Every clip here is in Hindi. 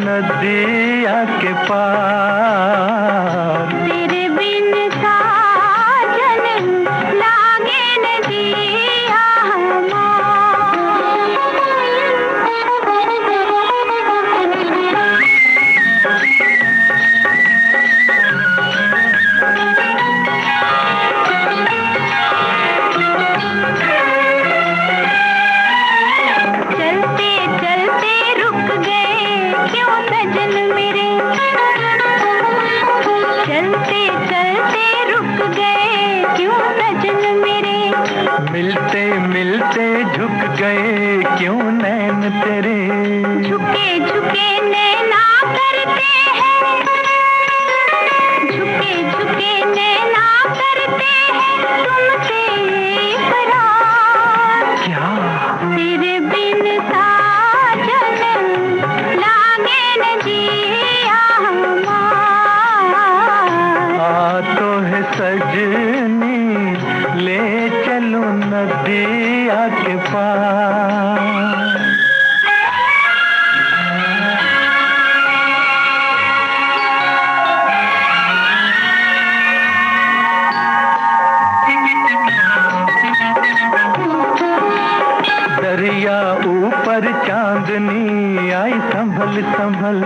नदिया के पार। तेरे बिन साजन लागे नदिया चलते चलते रुक गए क्यों सजन मेरे, चलते चलते रुक गए क्यों सजन मेरे, मिलते मिलते झुक गए क्यों नैन तेरे, झुके झुके नैना करते हैं, झुके झुके नैना करते हैं तुमसे करार। क्या तेरे बिन साजन लागे नदिया हमार। आ तो है सजनी ले चलो नदिया के पार। दरिया ऊपर चांदनी आई संभल संभल,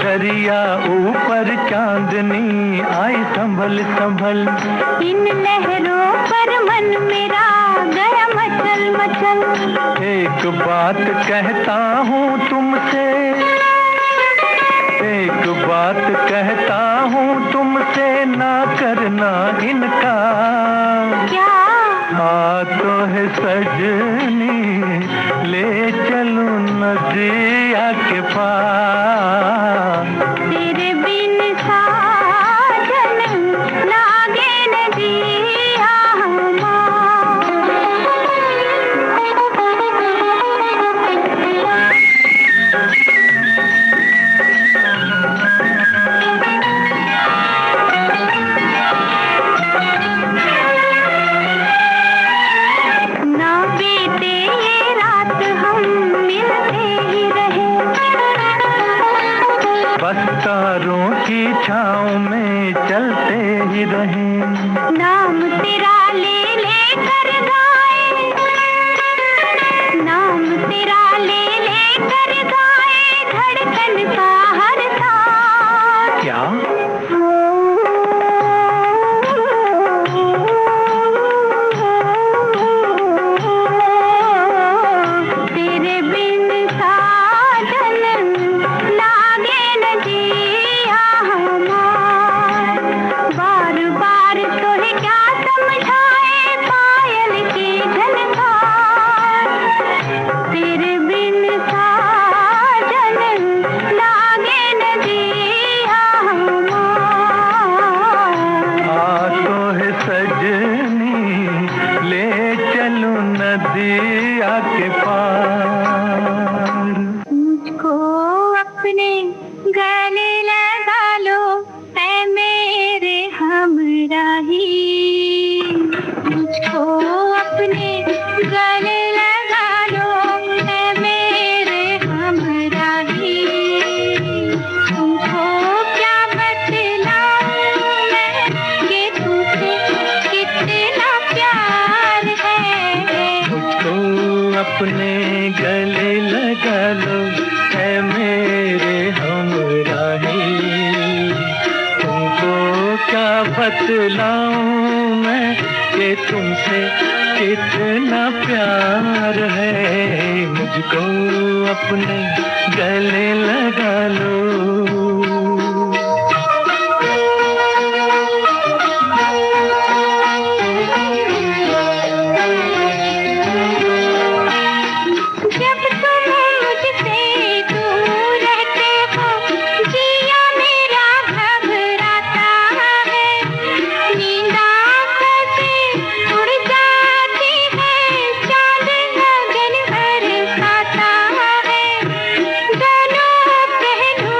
दरिया ऊपर चांदनी आई संभल संभल, इन लहरों पर मन मेरा गया मचल मचल। एक बात कहता हूँ तुमसे, एक बात कहता हूँ तुमसे ना करना इनकार। क्या आ तो है सजनी ले चलो नदिया के पार। तेरे बिन साजन लागे नदिया ना बीते ये रात हम मिलते ही रहे, बस तारों की छाँव में चलते ही रहे, नाम तेरा ले लेकर गाए, नाम तेरा ले लेकर गाए धड़कन का हर तार। क्या तेरे बिन साजन लागे नदिया हमार। बार बार तोहे क्या समझाए पायल की झनकार। तेरे बिन साजन लागे नदिया हमार। आ तो है सजनी ले चलो नदिया के पार। मुझको अपने गले लगा लो ऐ मेरे हमराही, मुझको अपने गले लगा लो ऐ मेरे हमराही। तुमको क्या बतलाऊं मैं कि तुमसे कितना प्यार है। मुझको अपने गले लगा लो है मेरे हमराही, तुमको क्या बतलाऊं मैं कि तुमसे कितना प्यार है। मुझको अपने गले लगा लो। जब तुम मुझसे दूर रहते हो जिया मेरा घबराता है, नींद आँखों से उड़ जाती है, चाँद लगन बरसाता है। दोनों पहलू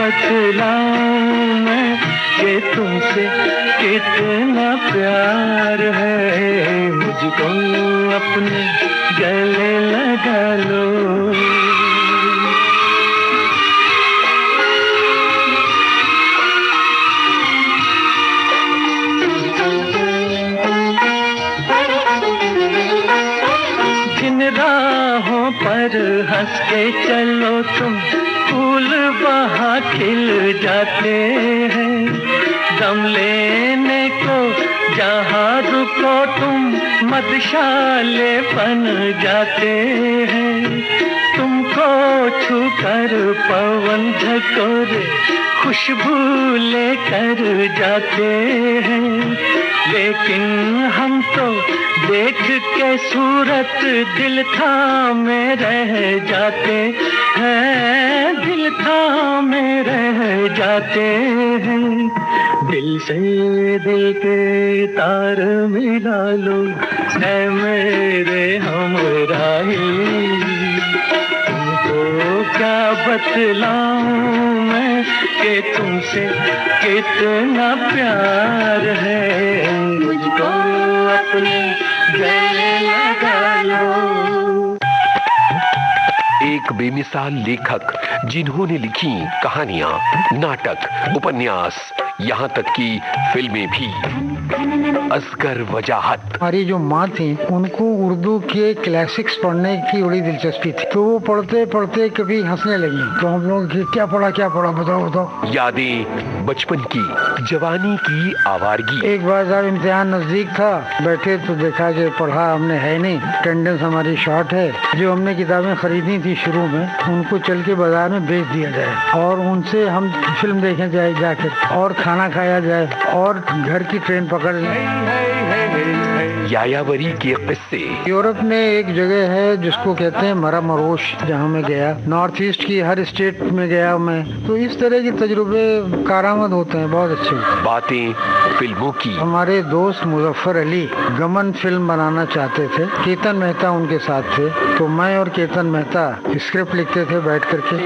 बतलाऊं मैं कि तुमसे कितना प्यार है, मुझको अपने गले लगा लो। राहों पर हंस के चलो तुम, फूल वहाँ खिल जाते हैं। दम लेने को जहाँ रुको तुम, मधुशाले बन जाते हैं। तुमको छूकर पवन झकोरे खुशबू लेकर जाते हैं। लेकिन हम तो देख के सूरत दिल थामे रह जाते हैं, दिल थामे रह जाते हैं। दिल से दिल के तार मिला लो ऐ मेरे हमराही, तुमको क्या बतलाऊं मैं कि तुमसे कितना प्यार है, मुझको अपने गले लगा लो। एक बेमिसाल लेखक जिन्होंने लिखी कहानियां, नाटक, उपन्यास, यहाँ तक कि फिल्में भी। असगर वजाहत। हमारी जो माँ थी उनको उर्दू के क्लासिक्स पढ़ने की बड़ी दिलचस्पी थी, तो वो पढ़ते पढ़ते कभी हंसने लगी, तो हम लोग क्या पढ़ा बताओ बताओ। यादें बचपन की, जवानी की आवारगी। एक बार जब इम्तिहान नजदीक था, बैठे तो देखा कि पढ़ा हमने है नहीं, अटेंडेंस हमारी शॉर्ट है। जो हमने किताबें खरीदी थी शुरू में, उनको चल के बाजार में बेच दिया जाए और उनसे हम फिल्म देखें जाए जाकर, और खाना खाया जाए और घर की ट्रेन पकड़ लें। यायावरी के किस्से। यूरोप में एक जगह है जिसको कहते हैं मरामरोश, जहाँ मैं गया। नॉर्थ ईस्ट की हर स्टेट में गया मैं, तो इस तरह के तजुर्बे कारामद होते हैं, बहुत अच्छे। बातें फिल्मों की। हमारे दोस्त मुजफ्फर अली गमन फिल्म बनाना चाहते थे, केतन मेहता उनके साथ थे, तो मैं और केतन मेहता स्क्रिप्ट लिखते थे बैठ करके।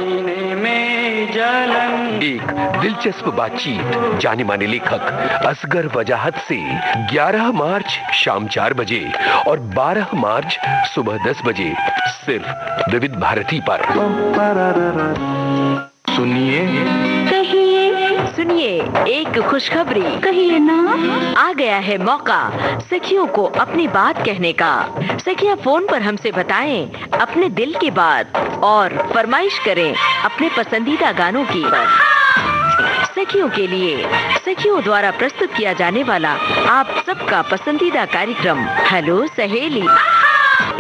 एक दिलचस्प बातचीत जाने माने लेखक असगर वजाहत से 11 मार्च शाम 4 बजे और 12 मार्च सुबह 10 बजे सिर्फ विविध भारती पर। सुनिए एक खुशखबरी कहिए ना। आ गया है मौका सखियों को अपनी बात कहने का। सखियां फोन पर हमसे बताएं अपने दिल की बात और फरमाइश करें अपने पसंदीदा गानों की। सखियों के लिए सखियों द्वारा प्रस्तुत किया जाने वाला आप सबका पसंदीदा कार्यक्रम हेलो सहेली।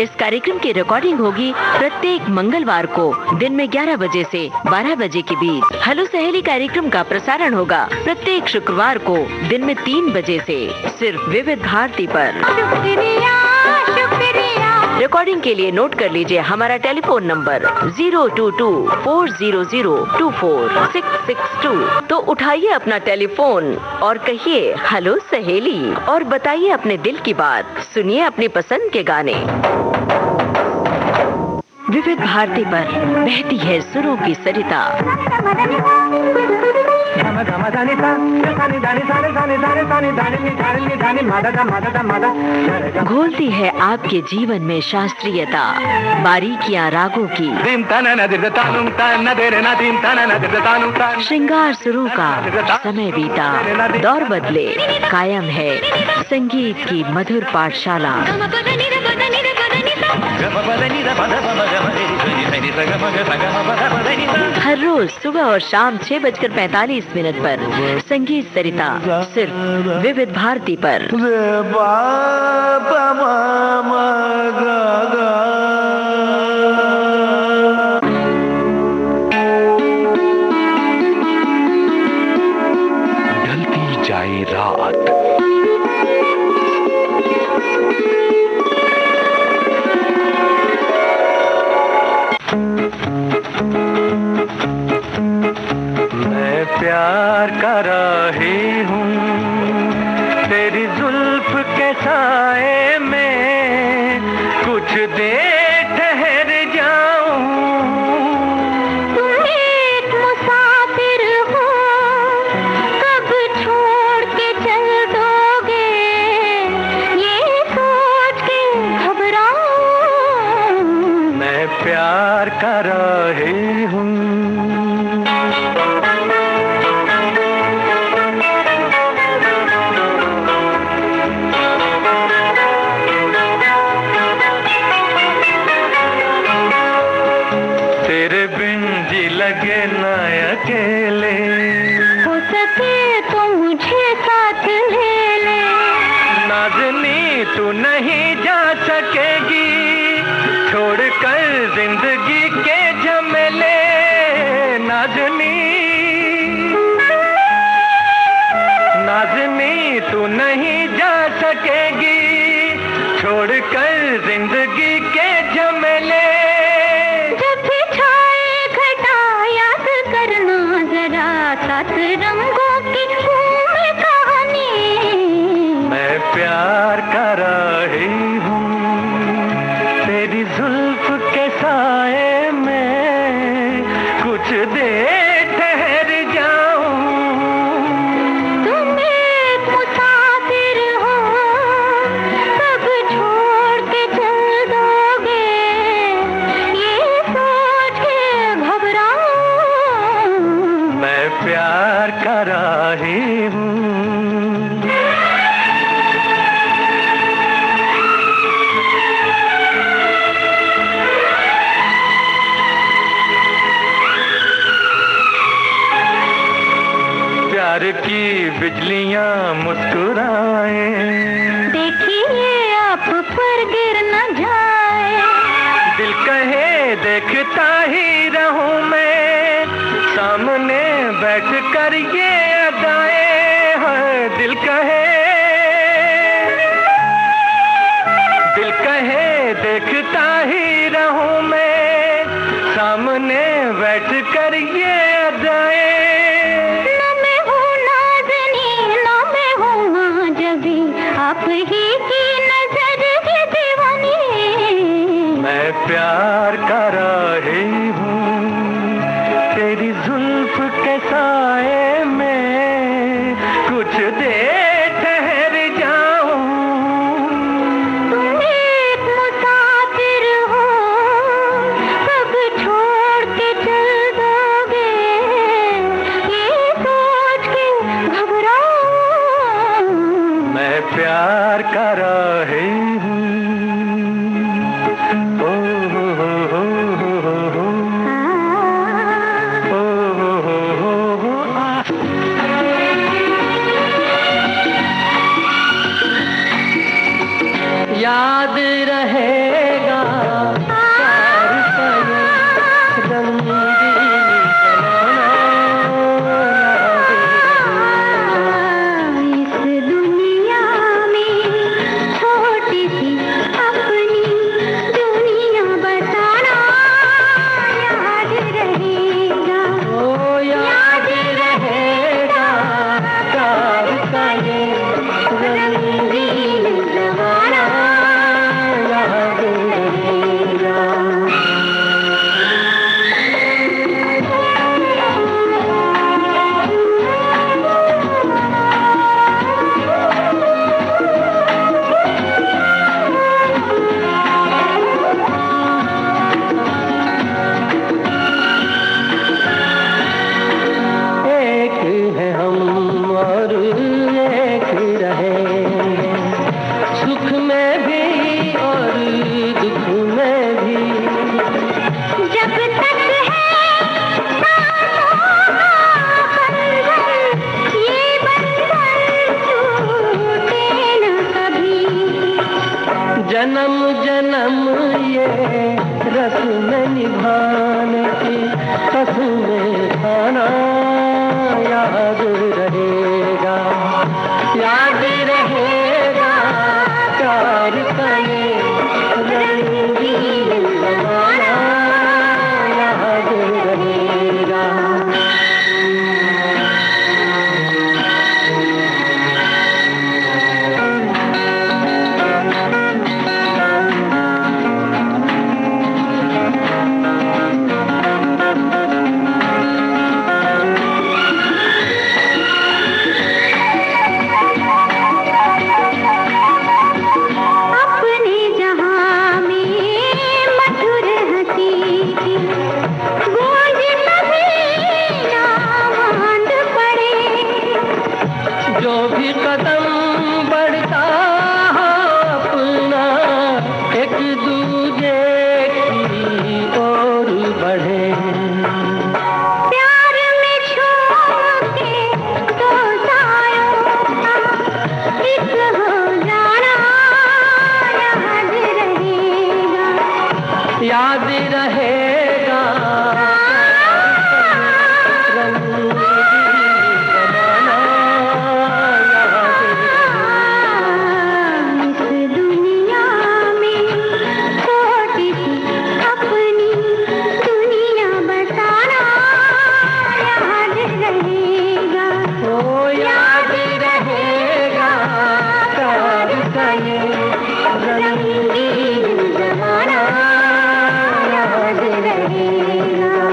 इस कार्यक्रम की रिकॉर्डिंग होगी प्रत्येक मंगलवार को दिन में 11 बजे से 12 बजे के बीच। हेलो सहेली कार्यक्रम का प्रसारण होगा प्रत्येक शुक्रवार को दिन में 3 बजे से सिर्फ विविध भारती पर। रिकॉर्डिंग के लिए नोट कर लीजिए हमारा टेलीफोन नंबर 02240024662। तो उठाइए अपना टेलीफोन और कहिए हेलो सहेली और बताइए अपने दिल की बात। सुनिए अपनी पसंद के गाने। विविध भारती पर बहती है सुरों की सरिता। घोलती है आपके जीवन में शास्त्रीयता, बारीकियां रागों की। श्रृंगार सुरों का समय बीता, दौर बदले, कायम है संगीत की मधुर पाठशाला। हर रोज सुबह और शाम 6:45 पर संगीत सरिता सिर्फ विविध भारती पर। ढलती जाए रात, प्यार कर रही हूँ तेरी जुल्फ के साए में, कुछ दिन मैं प्यार का राही हूँ। तेरे बिन जी लगे ना अकेले, हो सके तो मुझे साथ ले ले। नाज़नी तू नहीं जा सकेगी छोड़ कर जिंदगी के झमेले। नाज़नी नाज़नी तू नहीं जा सकेगी छोड़ कर जिंदगी के झमेले। सात रंगों की है कहानी, मैं प्यार का राही हूँ। तेरी जुल्फ के साए में कुछ देर ठहर जाऊं। तुम एक मुसाफिर हो, सब छोड़ के चल दोगे, ये सोच के घबराऊं। मैं प्यार का राही हूँ। प्यार की बिजलियाँ मुस्कुराए, देखिए आप पर गिर न जाए। दिल कहे देखता ही रहूं मैं, सामने बैठ कर ये अदाएं हैं। दिल कहे देखता ही रहूं मैं, सामने बैठ कर ये अदाएं। न मैं हूँ नाज़नी, न मैं हूँ माजबी, आप ही की नजर की दीवानी। मैं प्यार का राही हूँ। तेरी जुल्फ के साए में कुछ देर ठहर जाऊं। तुम एक मुसाफिर हो, सब छोड़ के चल दोगे, ये सोच के घबराऊं। मैं प्यार का राही हूँ। ओ हो हो हो हो हो हो। याद रहेगा प्यार का ये रंगीन जमाना। इस दुनिया में छोटी सी अपनी दुनिया बसाना याद रहेगा। ओ याद रहेगा प्यार का ये रंगीन जमाना। याद रहेगा। एक है हम और एक रहेंगे, सुख में भी और दुख में भी। जब तक है सांसों का बंधन, ये बंधन टूटे न कभी। जन्म जन्म ये रस्म निभाने की कसमें खाना याद रहेगा। याद रहेगा प्यार का ये रंगीन जमाना। याद रहेगा। रहेगा, रंगीन जमाना याद रहेगा।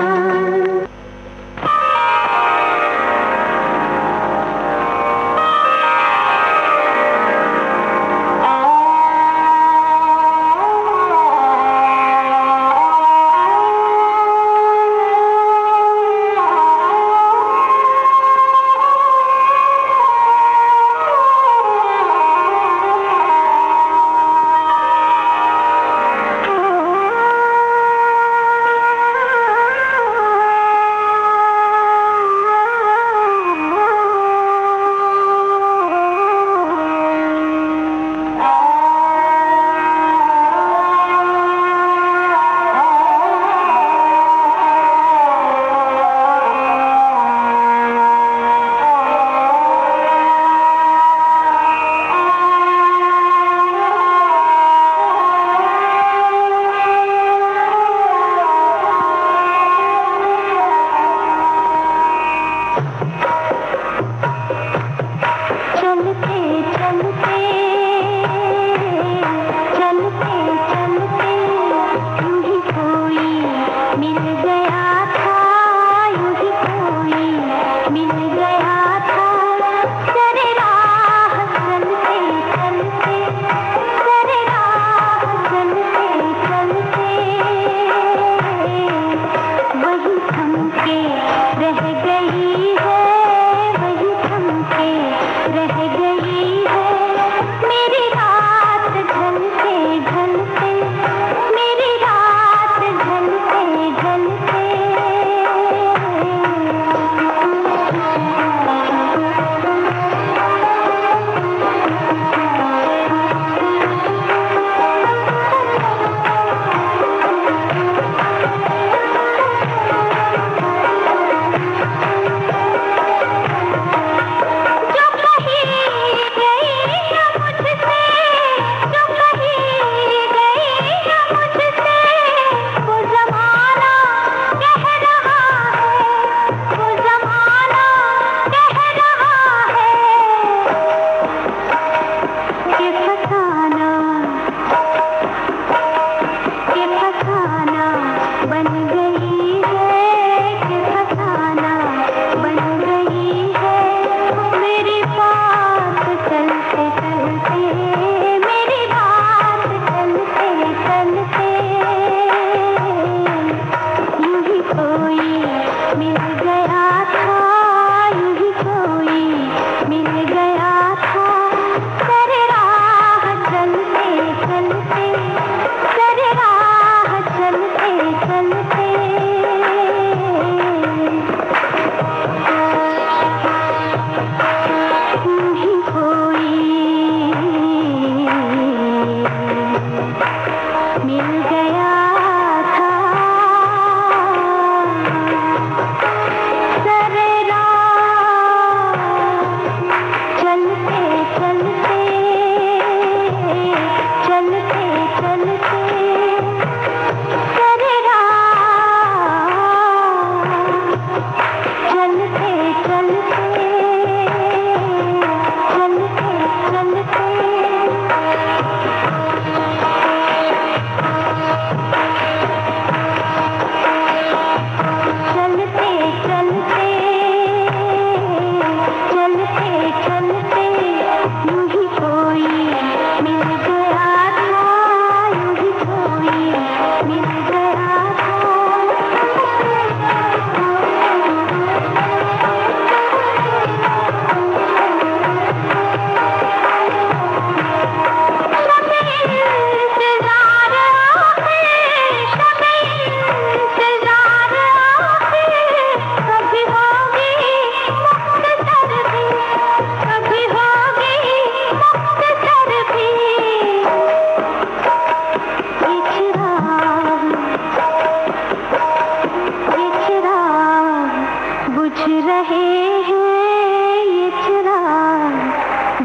रहे हैं ये चिराग,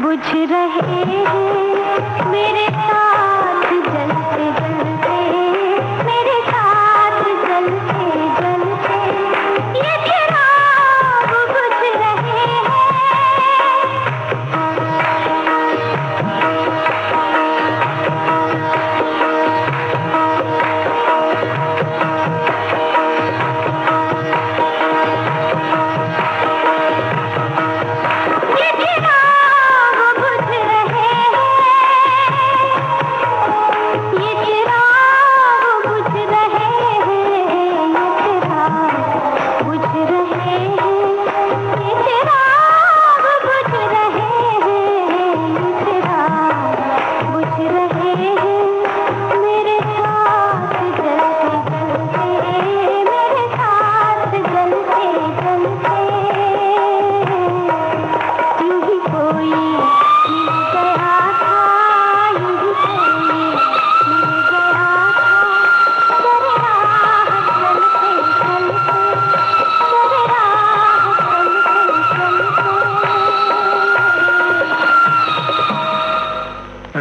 बुझ रहे हैं मेरे साथ जलते जलते, मेरे साथ जलते जलते ये चिराग बुझ रहे हैं।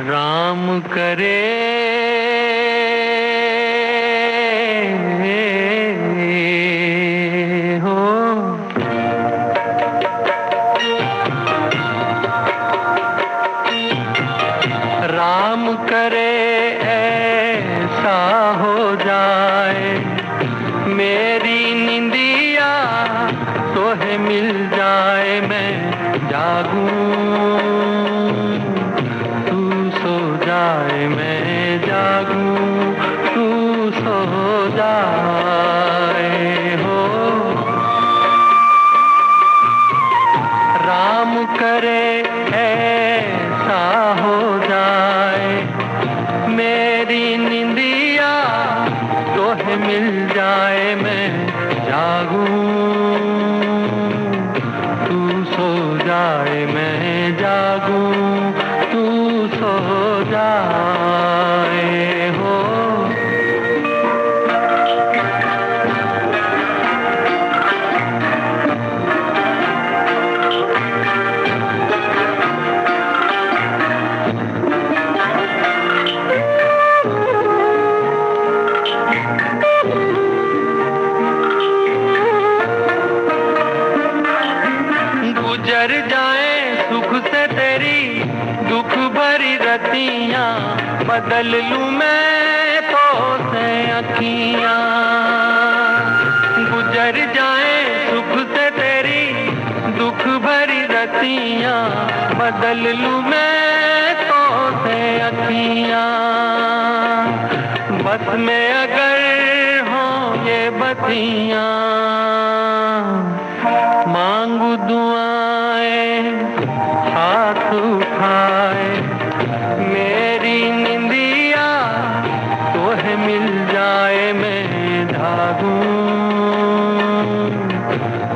राम करे हो, राम करे ऐसा हो जाए, मेरी निंदिया तोहे मिल जाए, मैं जागूं मैं जागूं तू सो जाए हो। राम करे ऐसा हो जाए, मेरी निंदिया तोहे मिल जाए, मैं जागूं तू सो जाए, मैं जागूं तू सो जाए हो। गुजर जाए सुख से तेरी दुख भरी रतियां, बदल लूं मैं तो से अखियां। गुजर जाए सुख से तेरी दुख भरी रतियां, बदल लूं मैं तो से अखियां। बस में अगर हो ये बतियां, मांगू दुआएं हाथ उठाए, मेरी निंदिया तोहे मिल जाए, मैं जागूं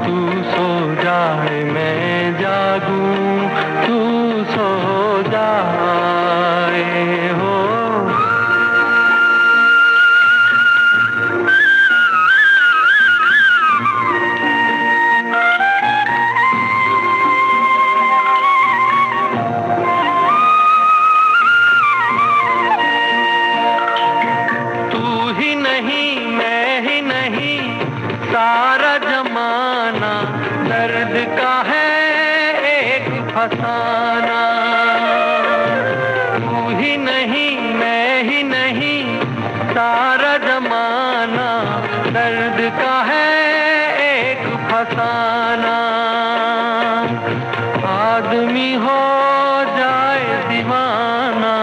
तू सो जाए, मैं जागूं तू सो जाए हो। सारा जमाना दर्द का है एक फसाना, तू ही नहीं मैं ही नहीं, सारा जमाना दर्द का है एक फसाना। आदमी हो जाए दीवाना,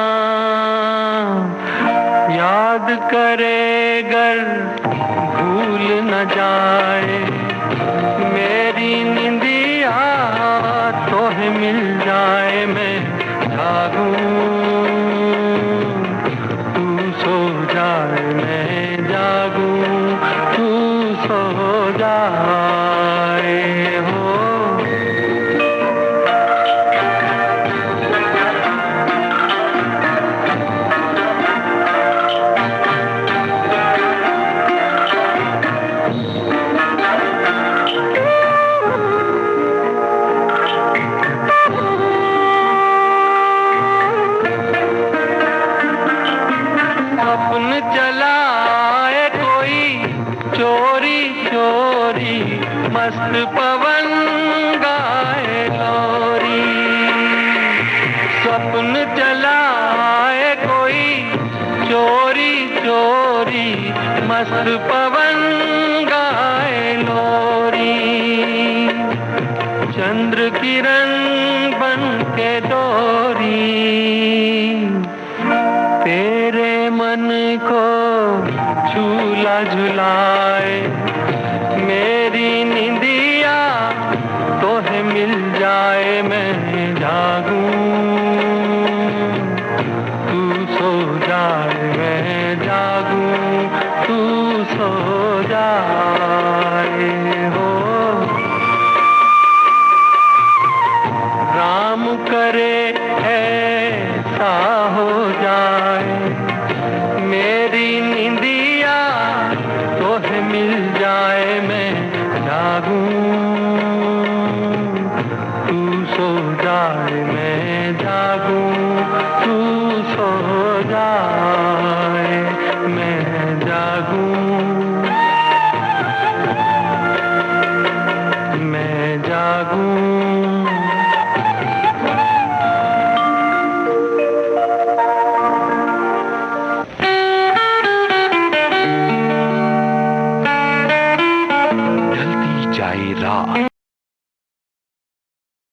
याद करे गर भूल न जाए, मेरी निंदिया तोहे मिल जाए, मैं जागूं तू सो जाए, मैं जागूं तू सो जाए हो। मस्त पवन गाए लोरी। स्वप्न चलाए कोई चोरी चोरी, मस्त पवन गाए लोरी। चंद्र किरण बन के डोरी, तेरे मन को झूला झुलाए। मेरी निंदिया तोहे मिल जाए, मैं जागूं तू सो जाए, मैं जागूं तू सो जाए। हो राम करे ऐसा हो जाए, मेरी निंदिया तोहे मिल जाए, मैं जागूं तू सो जाए, मैं जागूं तू सो जाए।